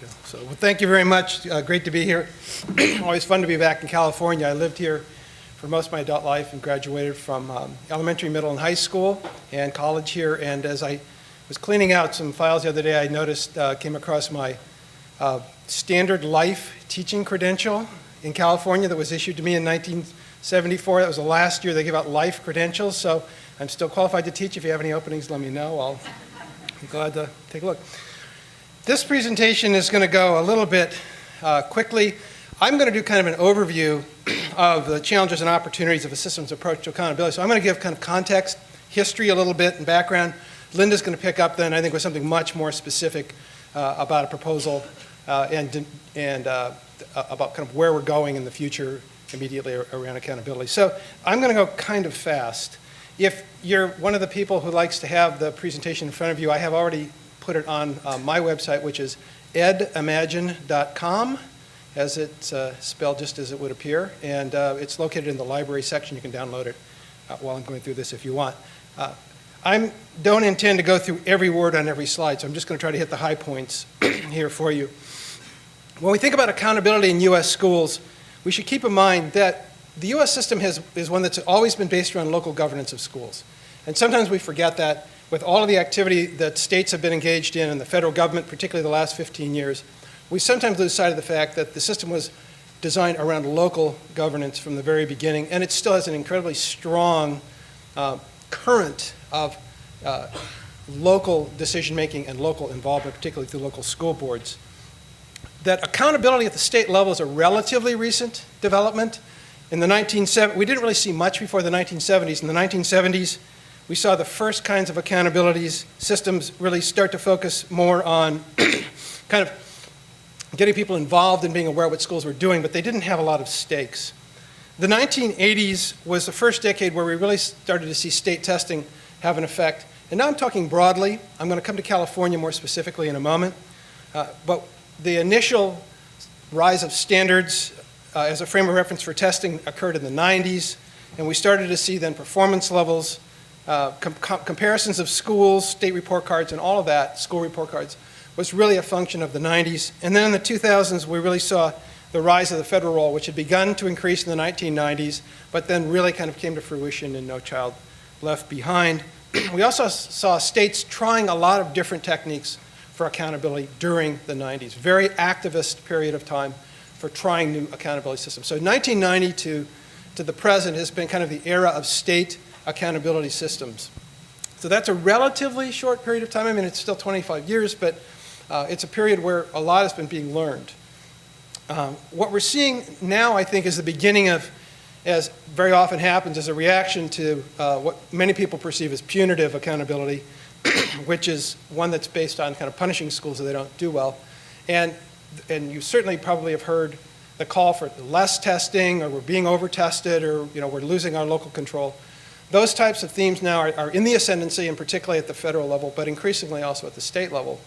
Well, thank you very much. Great to be here. Always fun to be back in California. I lived here for most of my adult life and graduated from elementary, middle, and high school and college here. And as I was cleaning out some files the other day, I noticed, came across my standard life teaching credential in California that was issued to me in 1974. That was the last year they gave out life credentials. So I'm still qualified to teach. If you have any openings, let me know. I'll be glad to take a look. This presentation is going to go a little bit quickly. I'm going to do kind of an overview of the challenges and opportunities of a systems approach to accountability. So I'm going to give kind of context, history a little bit, and background. Linda's going to pick up then, I think, with something much more specific about a proposal and about kind of where we're going in the future immediately around accountability. So I'm going to go kind of fast. If you're one of the people who likes to have the presentation in front of you, I have already put it on my website, which is edimagine.com, as it's spelled just as it would appear. And it's located in the library section. You can download it while I'm going through this if you want. I don't intend to go through every word on every slide, so I'm just going to try to hit the high points here for you. When we think about accountability in U.S. schools, we should keep in mind that the U.S. system is one that's always been based around local governance of schools. And sometimes we forget that. With all of the activity that states have been engaged in and the federal government, particularly the last 15 years, we sometimes lose sight of the fact that the system was designed around local governance from the very beginning, and it still has an incredibly strong current of local decision-making and local involvement, particularly through local school boards. That accountability at the state level is a relatively recent development. In the 1970s, we didn't really see much before the 1970s. In the 1970s, we saw the first kinds of accountabilities systems really start to focus more on kind of getting people involved in being aware of what schools were doing, but they didn't have a lot of stakes. The 1980s was the first decade where we really started to see state testing have an effect. And now I'm talking broadly. I'm going to come to California more specifically in a moment. But the initial rise of standards as a frame of reference for testing occurred in the 90s, and we started to see then performance levels, comparisons of schools, state report cards, and all of that, school report cards, was really a function of the 90s. And then in the 2000s, we really saw the rise of the federal role, which had begun to increase in the 1990s, but then really kind of came to fruition in No Child Left Behind. We also saw states trying a lot of different techniques for accountability during the 90s. Very activist period of time for trying new accountability systems. So 1990 to the present has been kind of the era of state accountability systems. So that's a relatively short period of time. I mean, it's still 25 years, but it's a period where a lot has been being learned. What we're seeing now, I think, is the beginning of, as very often happens, as a reaction to what many people perceive as punitive accountability, which is one that's based on kind of punishing schools if they don't do well. And you certainly probably have heard the call for less testing, or we're being over-tested, or we're losing our local control. Those types of themes now are in the ascendancy, and particularly at the federal level, but increasingly also at the state level,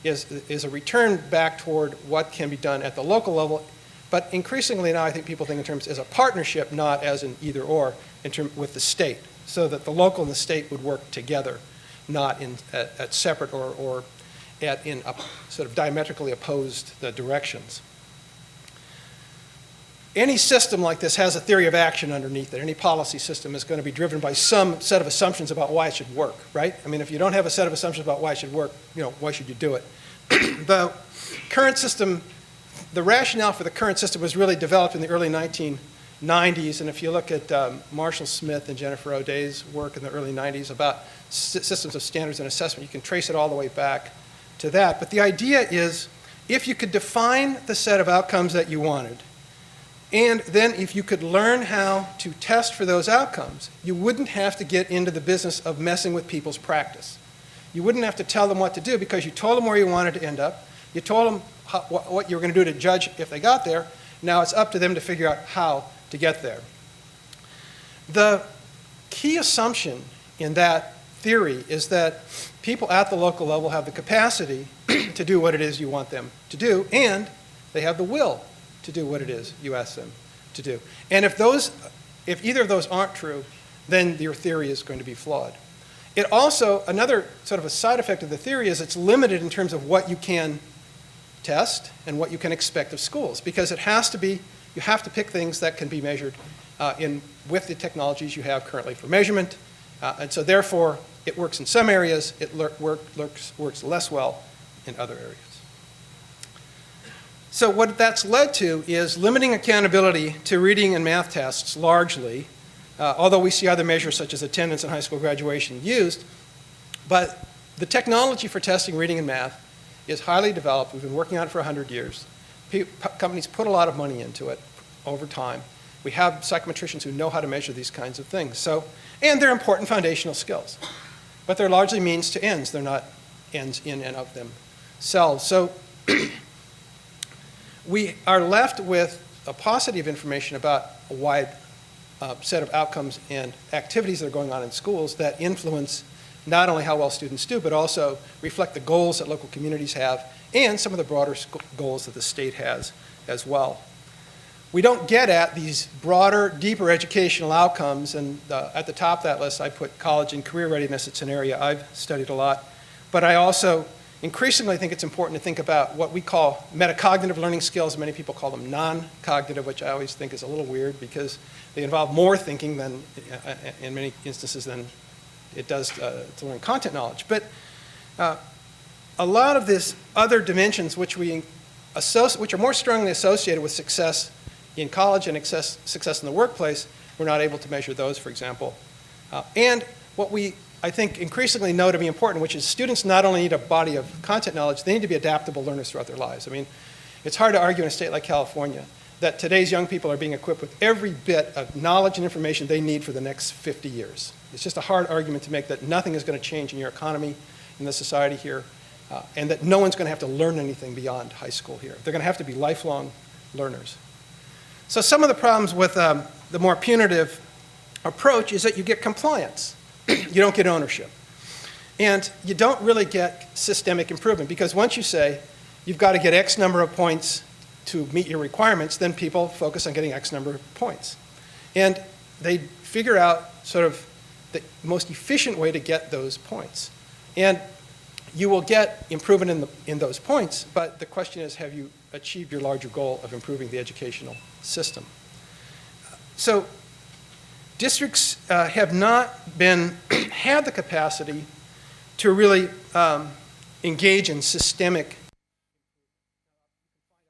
is a return back toward what can be done at the local level. But increasingly now I think people think in terms as a partnership, not as an either or with the state, so that the local and the state would work together, not at separate or in sort of diametrically opposed directions. Any system like this has a theory of action underneath it. Any policy system is going to be driven by some set of assumptions about why it should work, right? I mean, if you don't have a set of assumptions about why it should work, why should you do it? The current system, the rationale for the current system was really developed in the early 1990s, and if you look at Marshall Smith and Jennifer O'Day's work in the early 90s about systems of standards and assessment, you can trace it all the way back to that. But the idea is, if you could define the set of outcomes that you wanted, and then if you could learn how to test for those outcomes, you wouldn't have to get into the business of messing with people's practice. You wouldn't have to tell them what to do because you told them where you wanted to end up. You told them what you were going to do to judge if they got there. Now it's up to them to figure out how to get there. The key assumption in that theory is that people at the local level have the capacity to do what it is you want them to do, and they have the will to do what it is you ask them to do. And if either of those aren't true, then your theory is going to be flawed. It also, another sort of a side effect of the theory is it's limited in terms of what you can test and what you can expect of schools, because it has to be, you have to pick things that can be measured with the technologies you have currently for measurement. And so therefore, it works in some areas, it works less well in other areas. So what that's led to is limiting accountability to reading and math tests largely, although we see other measures such as attendance and high school graduation used. But the technology for testing reading and math is highly developed. We've been working on it for 100 years. Companies put a lot of money into it over time. We have psychometricians who know how to measure these kinds of things. So, and they're important foundational skills. But they're largely means to ends. They're not ends in and of themselves. So we are left with a paucity of information about a wide set of outcomes and activities that are going on in schools that influence not only how well students do, but also reflect the goals that local communities have and some of the broader goals that the state has as well. We don't get at these broader, deeper educational outcomes, and at the top of that list I put college and career readiness. It's an area I've studied a lot. But I also increasingly think it's important to think about what we call metacognitive learning skills. Many people call them non-cognitive, which I always think is a little weird because they involve more thinking than, in many instances, than it does to learn content knowledge. But a lot of these other dimensions which are more strongly associated with success in college and success in the workplace, we're not able to measure those, for example. And what we, I think, increasingly know to be important, which is students not only need a body of content knowledge, they need to be adaptable learners throughout their lives. I mean, it's hard to argue in a state like California that today's young people are being equipped with every bit of knowledge and information they need for the next 50 years. It's just a hard argument to make that nothing is going to change in your economy, in the society here, and that no one's going to have to learn anything beyond high school here. They're going to have to be lifelong learners. So some of the problems with the more punitive approach is that you get compliance. You don't get ownership. And you don't really get systemic improvement, because once you say you've got to get X number of points to meet your requirements, then people focus on getting X number of points. And they figure out sort of the most efficient way to get those points. And you will get improvement in those points, but the question is, have you achieved your larger goal of improving the educational system? So districts have not had the capacity to really engage in systemic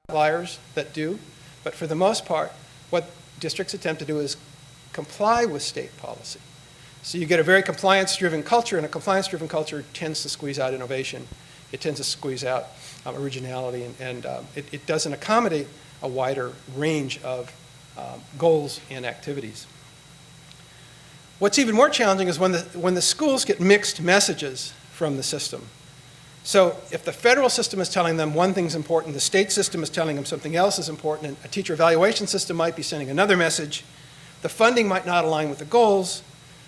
outliers that do, but for the most part, what districts attempt to do is comply with state policy. So you get a very compliance-driven culture, and a compliance-driven culture tends to squeeze out innovation. It tends to squeeze out originality, and it doesn't accommodate a wider range of goals and activities. What's even more challenging is when the schools get mixed messages from the system. So if the federal system is telling them one thing's important, the state system is telling them something else is important, and a teacher evaluation system might be sending another message, the funding might not align with the goals,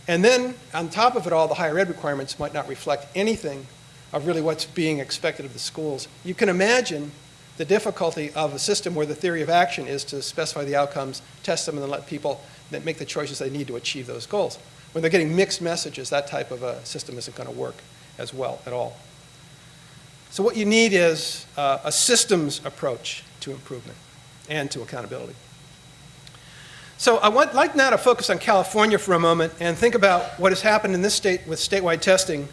and then on top of it all, the higher ed requirements might not reflect anything of really what's being expected of the schools. You can imagine the difficulty of a system where the theory of action is to specify the outcomes, test them, and then let people that make the choices they need to achieve those goals. When they're getting mixed messages, that type of a system isn't going to work as well at all. So what you need is a systems approach to improvement and to accountability. So I would like now to focus on California for a moment and think about what has happened in this state with statewide testing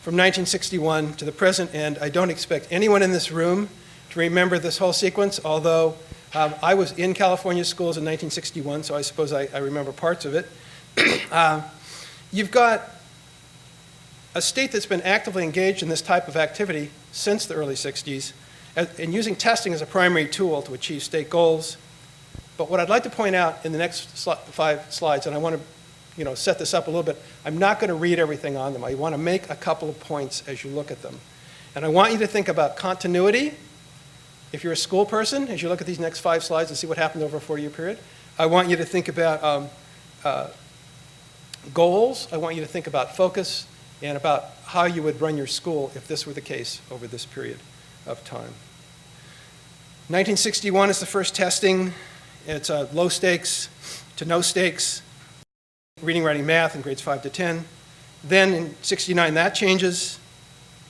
from 1961 to the present, and I don't expect anyone in this room to remember this whole sequence, although I was in California schools in 1961, so I suppose I remember parts of it. You've got a state that's been actively engaged in this type of activity since the early 60s, and using testing as a primary tool to achieve state goals. But what I'd like to point out in the next 5 slides, and I want to set this up a little bit, I'm not going to read everything on them. I want to make a couple of points as you look at them. And I want you to think about continuity. If you're a school person, as you look at these next 5 slides and see what happened over a 4-year period, I want you to think about goals. I want you to think about focus and about how you would run your school if this were the case over this period of time. 1961 is the first testing. It's low stakes to no stakes, reading, writing, math in grades 5 to 10. Then in 69, that changes.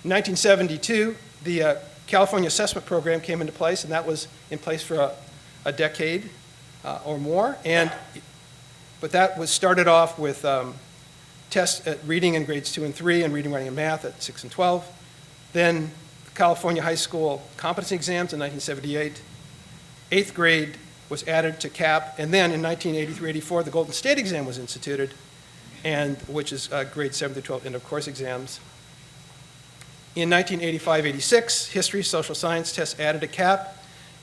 In 1972, the California assessment program came into place, and that was in place for a decade or more. But that was started off with tests at reading in grades 2 and 3 and reading, writing, and math at 6 and 12. Then California high school competency exams in 1978. 8th grade was added to CAP, and then in 1983-84, the Golden State exam was instituted, which is grade 7 through 12 end of course exams. In 1985-86, history, social science tests added to CAP.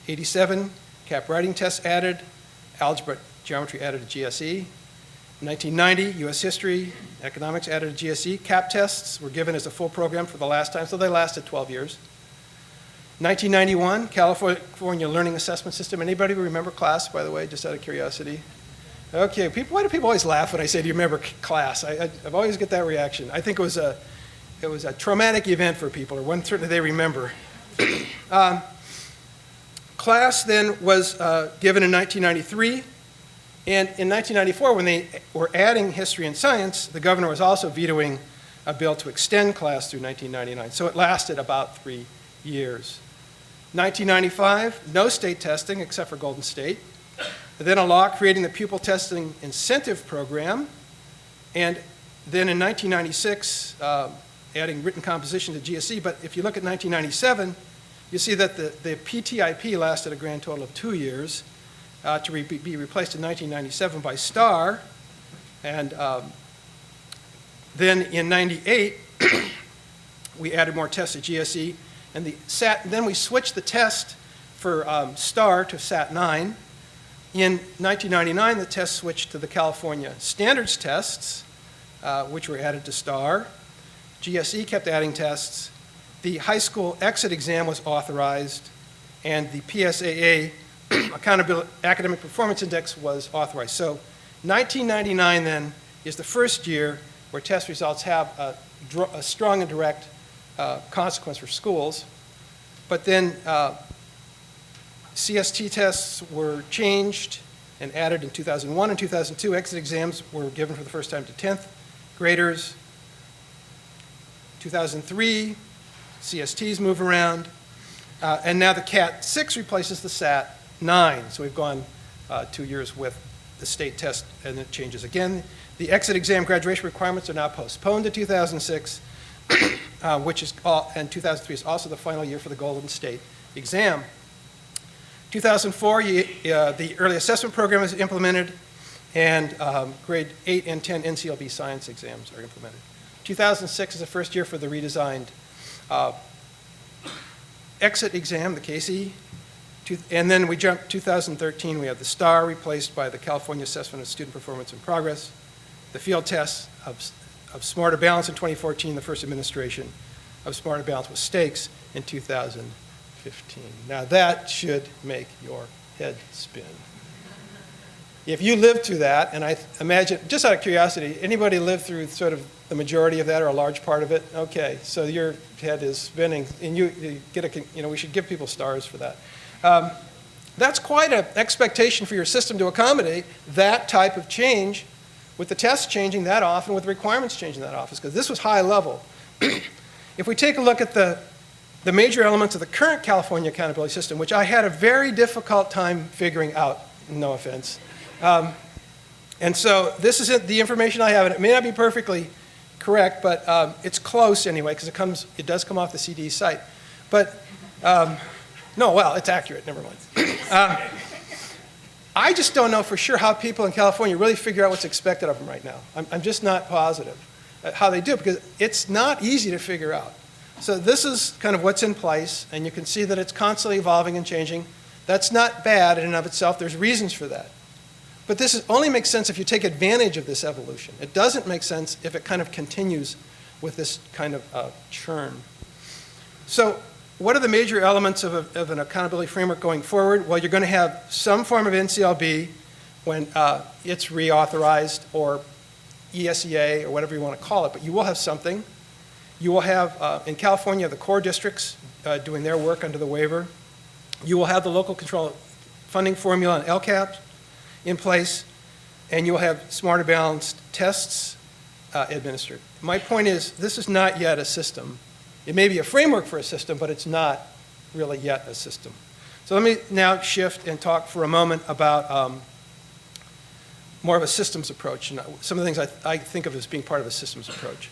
87, CAP writing tests added. Algebra, geometry added to GSE. 1990, U.S. history, economics added to GSE. CAP tests were given as a full program for the last time, so they lasted 12 years. 1991, California Learning Assessment System. Anybody remember class, by the way, just out of curiosity? Okay, why do people always laugh when I say, do you remember class? I've always get that reaction. I think it was a traumatic event for people, or one certainly they remember. Class then was given in 1993, and in 1994, when they were adding history and science, the governor was also vetoing a bill to extend class through 1999, so it lasted about 3 years. 1995, no state testing except for Golden State. Then a law creating the pupil testing incentive program, and then in 1996, adding written composition to GSE. But if you look at 1997, you see that the PTIP lasted a grand total of 2 years to be replaced in 1997 by STAR. And then in 98, we added more tests to GSE. And then we switched the test for STAR to SAT-9. In 1999, the test switched to the California standards tests, which were added to STAR. GSE kept adding tests. The high school exit exam was authorized, and the PSAA Accountability Academic Performance Index was authorized. So 1999 then is the first year where test results have a strong and direct consequence for schools. But then CST tests were changed and added in 2001 and 2002. Exit exams were given for the first time to 10th graders. 2003, CSTs move around. And now the CAT 6 replaces the SAT 9. So we've gone 2 years with the state test, and it changes again. The exit exam graduation requirements are now postponed to 2006, and 2003 is also the final year for the Golden State exam. 2004, the early assessment program is implemented, and grade 8 and 10 NCLB science exams are implemented. 2006 is the first year for the redesigned exit exam, the CASE. And then we jump 2013, we have the STAR replaced by the California Assessment of Student Performance and Progress. The field tests of Smarter Balance in 2014, the first administration of Smarter Balance with stakes in 2015. Now that should make your head spin. If you lived through that, and I imagine, just out of curiosity, anybody lived through sort of the majority of that or a large part of it? Okay, so your head is spinning, and you get we should give people stars for that. That's quite an expectation for your system to accommodate that type of change, with the tests changing that often, with the requirements changing that often, because this was high level. If we take a look at the major elements of the current California accountability system, which I had a very difficult time figuring out, no offense. And so this is the information I have, and it may not be perfectly correct, but it's close anyway, because it does come off the CD site. But no, well, it's accurate, never mind. I just don't know for sure how people in California really figure out what's expected of them right now. I'm just not positive how they do it, because it's not easy to figure out. So this is kind of what's in place, and you can see that it's constantly evolving and changing. That's not bad in and of itself. There's reasons for that. But this only makes sense if you take advantage of this evolution. It doesn't make sense if it kind of continues with this kind of churn. So what are the major elements of an accountability framework going forward? Well, you're going to have some form of NCLB when it's reauthorized, or ESEA, or whatever you want to call it, but you will have something. You will have, in California, the core districts doing their work under the waiver. You will have the local control funding formula and LCAP in place, and you'll have smarter balanced tests administered. My point is, this is not yet a system. It may be a framework for a system, but it's not really yet a system. So let me now shift and talk for a moment about more of a systems approach, and some of the things I think of as being part of a systems approach.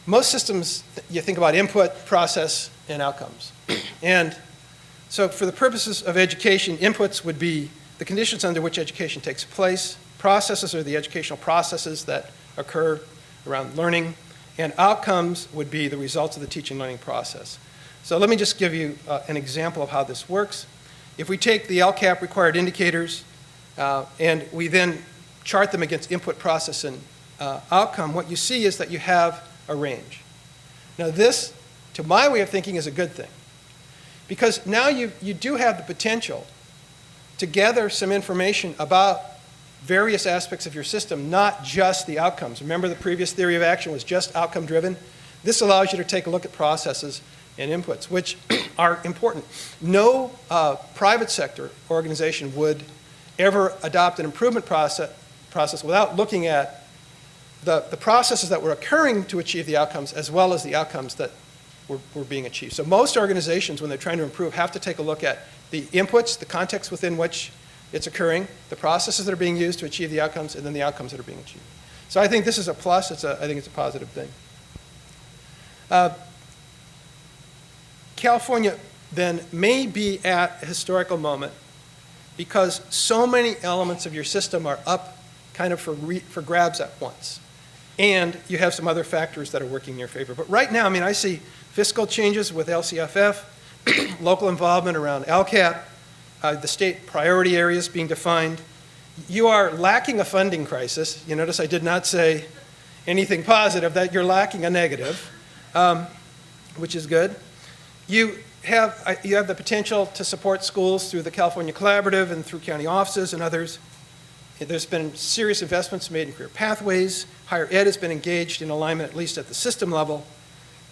Most systems, you think about input, process, and outcomes. And so for the purposes of education, inputs would be the conditions under which education takes place. Processes are the educational processes that occur around learning. And outcomes would be the results of the teaching learning process. So let me just give you an example of how this works. If we take the LCAP required indicators and we then chart them against input, process, and outcome, what you see is that you have a range. Now this, to my way of thinking, is a good thing. Because now you do have the potential to gather some information about various aspects of your system, not just the outcomes. Remember, the previous theory of action was just outcome driven. This allows you to take a look at processes and inputs, which are important. No private sector organization would ever adopt an improvement process without looking at the processes that were occurring to achieve the outcomes, as well as the outcomes that were being achieved. So most organizations, when they're trying to improve, have to take a look at the inputs, the context within which it's occurring, the processes that are being used to achieve the outcomes, and then the outcomes that are being achieved. So I think this is a plus. I think it's a positive thing. California then may be at a historical moment because so many elements of your system are up kind of for grabs at once. And you have some other factors that are working in your favor. But right now, I mean, I see fiscal changes with LCFF, local involvement around LCAP, the state priority areas being defined. You are lacking a funding crisis. You notice I did not say anything positive, that you're lacking a negative, which is good. You have the potential to support schools through the California Collaborative and through county offices and others. There's been serious investments made in career pathways. Higher ed has been engaged in alignment, at least at the system level.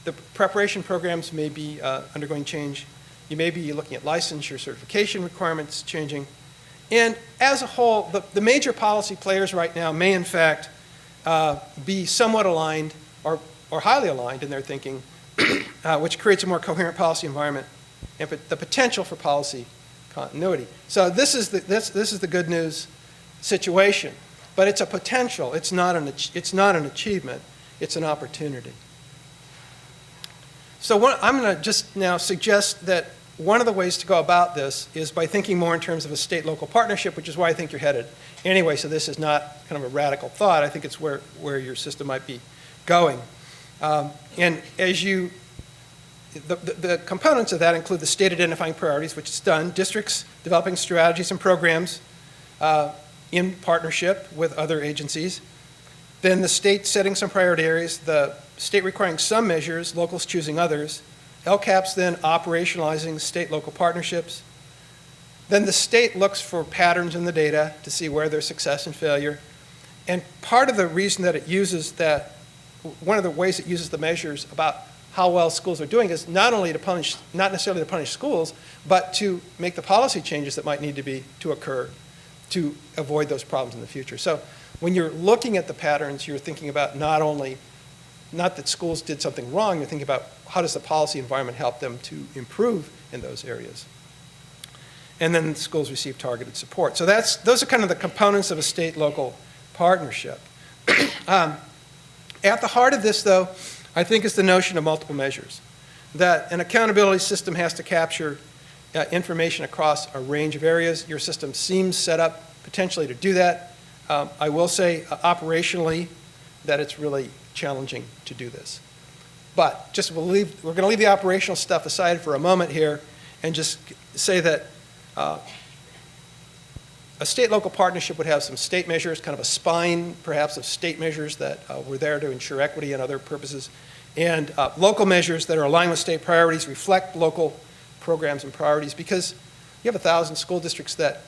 The preparation programs may be undergoing change. You may be looking at licensure certification requirements changing. And as a whole, the major policy players right now may in fact be somewhat aligned or highly aligned in their thinking, which creates a more coherent policy environment and the potential for policy continuity. So this is the good news situation, but it's a potential. It's not an achievement. It's an opportunity. So I'm going to just now suggest that one of the ways to go about this is by thinking more in terms of a state-local partnership, which is where I think you're headed anyway. So this is not kind of a radical thought. I think it's where your system might be going. And as the components of that include the state identifying priorities, which is done, districts developing strategies and programs in partnership with other agencies, then the state setting some priority areas, the state requiring some measures, locals choosing others, LCAP's then operationalizing state-local partnerships. Then the state looks for patterns in the data to see where there's success and failure. And part of the reason that it uses that, one of the ways it uses the measures about how well schools are doing is not only to punish, not necessarily to punish schools, but to make the policy changes that might need to occur to avoid those problems in the future. So when you're looking at the patterns, you're thinking about not that schools did something wrong, you're thinking about how does the policy environment help them to improve in those areas. And then schools receive targeted support. So those are kind of the components of a state-local partnership. At the heart of this, though, I think is the notion of multiple measures, that an accountability system has to capture information across a range of areas. Your system seems set up potentially to do that. I will say operationally that it's really challenging to do this. But just we're going to leave the operational stuff aside for a moment here and just say that a state-local partnership would have some state measures, kind of a spine perhaps of state measures that were there to ensure equity and other purposes, and local measures that are aligned with state priorities, reflect local programs and priorities, because you have 1,000 school districts that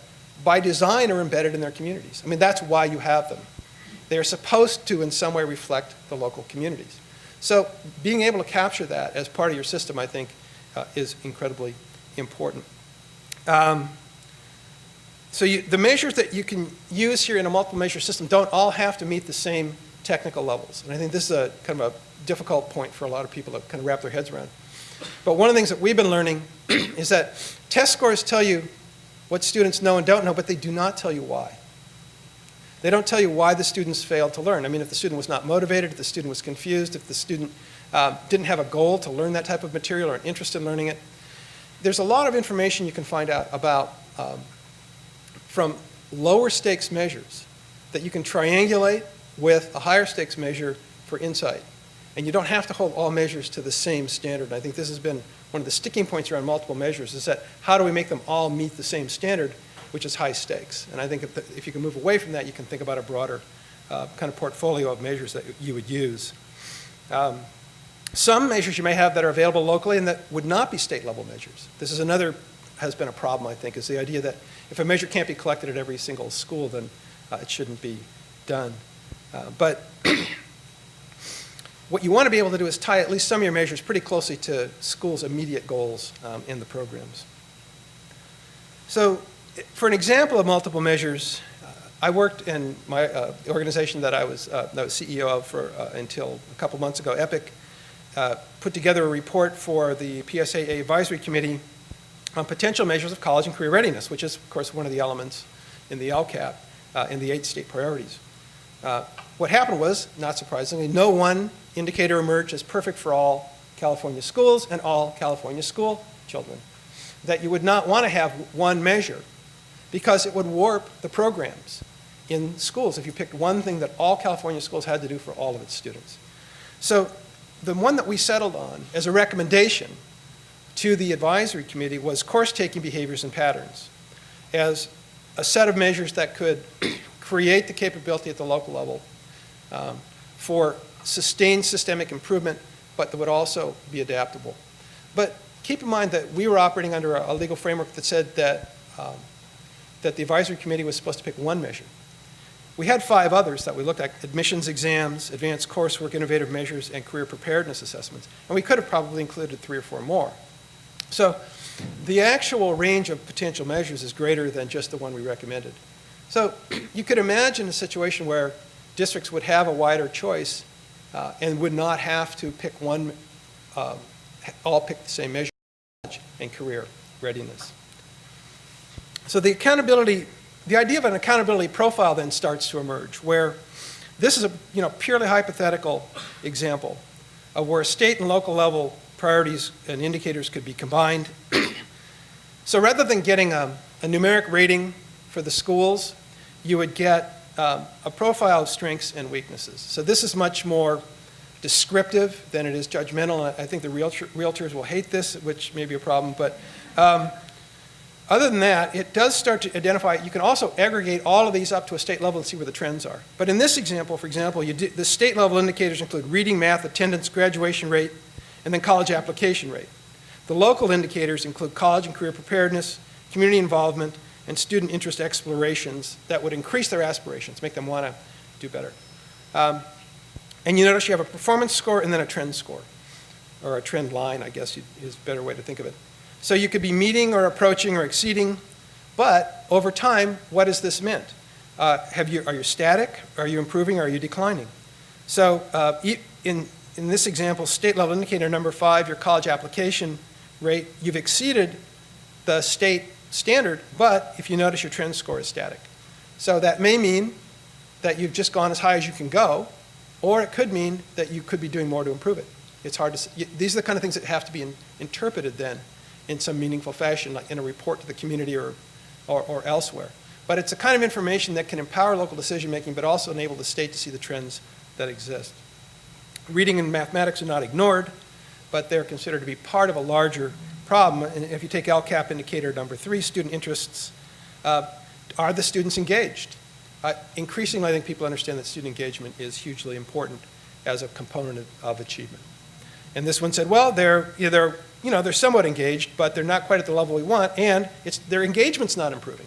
by design are embedded in their communities. I mean, that's why you have them. They are supposed to in some way reflect the local communities. So being able to capture that as part of your system, I think, is incredibly important. So the measures that you can use here in a multiple measure system don't all have to meet the same technical levels. And I think this is a kind of a difficult point for a lot of people to kind of wrap their heads around. But one of the things that we've been learning is that test scores tell you what students know and don't know, but they do not tell you why. They don't tell you why the students failed to learn. I mean, if the student was not motivated, if the student was confused, if the student didn't have a goal to learn that type of material or an interest in learning it. There's a lot of information you can find out about from lower stakes measures that you can triangulate with a higher stakes measure for insight. And you don't have to hold all measures to the same standard. And I think this has been one of the sticking points around multiple measures, is that how do we make them all meet the same standard, which is high stakes. And I think if you can move away from that, you can think about a broader kind of portfolio of measures that you would use. Some measures you may have that are available locally and that would not be state level measures. This is another, has been a problem, I think, is the idea that if a measure can't be collected at every single school, then it shouldn't be done. But what you want to be able to do is tie at least some of your measures pretty closely to schools' immediate goals in the programs. So for an example of multiple measures, I worked in my organization that I was CEO of for until a couple months ago, EPIC, put together a report for the PSAA Advisory Committee on potential measures of college and career readiness, which is, of course, one of the elements in the LCAP in the 8 state priorities. What happened was, not surprisingly, no one indicator emerged as perfect for all California schools and all California school children. That you would not want to have one measure because it would warp the programs in schools if you picked one thing that all California schools had to do for all of its students. So the one that we settled on as a recommendation to the advisory committee was course-taking behaviors and patterns as a set of measures that could create the capability at the local level for sustained systemic improvement, but that would also be adaptable. But keep in mind that we were operating under a legal framework that said that, that the advisory committee was supposed to pick one measure. We had 5 others that we looked at: admissions exams, advanced coursework, innovative measures, and career preparedness assessments. And we could have probably included 3 or 4 more. So the actual range of potential measures is greater than just the one we recommended. So you could imagine a situation where districts would have a wider choice and would not have to pick one, all pick the same measure and career readiness. So the accountability, the idea of an accountability profile then starts to emerge, where this is a purely hypothetical example of where state and local level priorities and indicators could be combined. So rather than getting a numeric rating for the schools, you would get a profile of strengths and weaknesses. So this is much more descriptive than it is judgmental. I think the realtors will hate this, which may be a problem, but other than that, it does start to identify. You can also aggregate all of these up to a state level and see where the trends are. But in this example, for example, the state level indicators include reading, math, attendance, graduation rate, and then college application rate. The local indicators include college and career preparedness, community involvement, and student interest explorations that would increase their aspirations, make them want to do better. And you notice you have a performance score and then a trend score, or a trend line, I guess is a better way to think of it. So you could be meeting or approaching or exceeding, but over time, what has this meant? Are you static? Are you improving? Or are you declining? So in this example, state level indicator number 5, your college application rate, you've exceeded the state standard, but if you notice, your trend score is static. So that may mean that you've just gone as high as you can go, or it could mean that you could be doing more to improve it. It's hard to say. These are the kind of things that have to be interpreted then in some meaningful fashion, like in a report to the community or elsewhere. But it's a kind of information that can empower local decision making, but also enable the state to see the trends that exist. Reading and mathematics are not ignored, but they're considered to be part of a larger problem. And if you take LCAP indicator number 3, student interests, are the students engaged? Increasingly, I think people understand that student engagement is hugely important as a component of achievement. And this one said, well, they're somewhat engaged, but they're not quite at the level we want, and their engagement's not improving.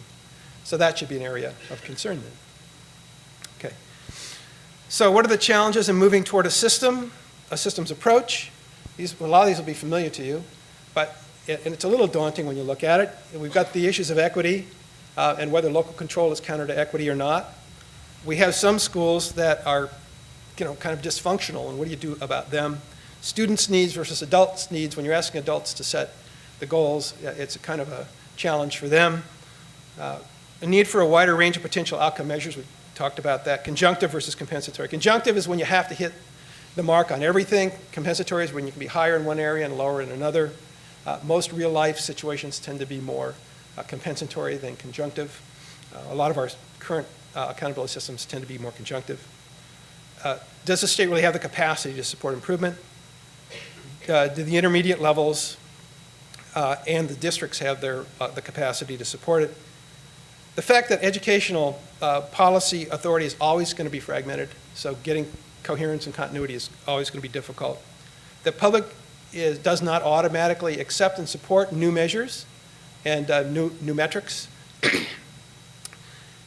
So that should be an area of concern then. Okay. So what are the challenges in moving toward a systems approach? A lot of these will be familiar to you, and it's a little daunting when you look at it. We've got the issues of equity and whether local control is counter to equity or not. We have some schools that are kind of dysfunctional, and what do you do about them? students' needs versus adults' needs. When you're asking adults to set the goals, it's a kind of a challenge for them. A need for a wider range of potential outcome measures. We talked about that. Conjunctive versus compensatory. Conjunctive is when you have to hit the mark on everything. Compensatory is when you can be higher in one area and lower in another. Most real-life situations tend to be more compensatory than conjunctive. A lot of our current accountability systems tend to be more conjunctive. Does the state really have the capacity to support improvement? Do the intermediate levels and the districts have the capacity to support it? The fact that educational policy authority is always going to be fragmented, so getting coherence and continuity is always going to be difficult. The public does not automatically accept and support new measures and new metrics.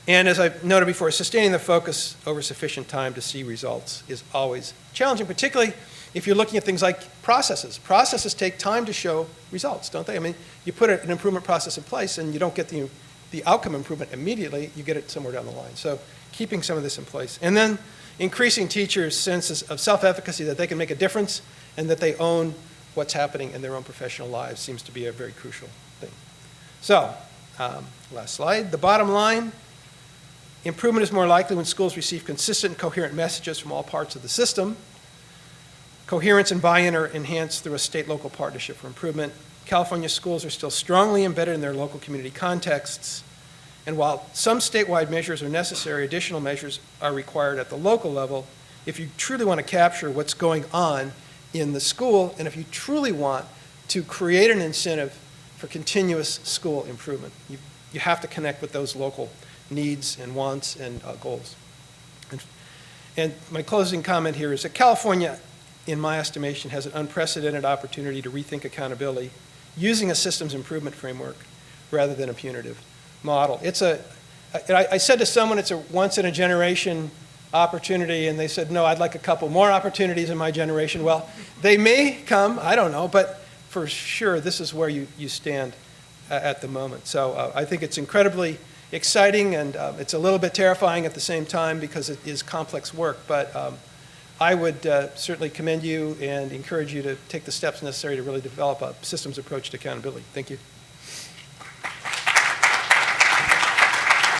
And as I've noted before, sustaining the focus over sufficient time to see results is always challenging, particularly if you're looking at things like processes. Processes take time to show results, don't they? I mean, you put an improvement process in place and you don't get the outcome improvement immediately, you get it somewhere down the line. So keeping some of this in place. And then increasing teachers' senses of self-efficacy, that they can make a difference and that they own what's happening in their own professional lives, seems to be a very crucial thing. So, last slide. The bottom line, improvement is more likely when schools receive consistent and coherent messages from all parts of the system. Coherence and buy-in are enhanced through a state-local partnership for improvement. California schools are still strongly embedded in their local community contexts. And while some statewide measures are necessary, additional measures are required at the local level if you truly want to capture what's going on in the school, and if you truly want to create an incentive for continuous school improvement. You have to connect with those local needs and wants and goals. And my closing comment here is that California, in my estimation, has an unprecedented opportunity to rethink accountability using a systems improvement framework rather than a punitive model. I said to someone it's a once-in-a-generation opportunity, and they said, no, I'd like a couple more opportunities in my generation. Well, they may come, I don't know, but for sure this is where you stand at the moment. So I think it's incredibly exciting, and it's a little bit terrifying at the same time because it is complex work, but I would certainly commend you and encourage you to take the steps necessary to really develop a systems approach to accountability. Thank you.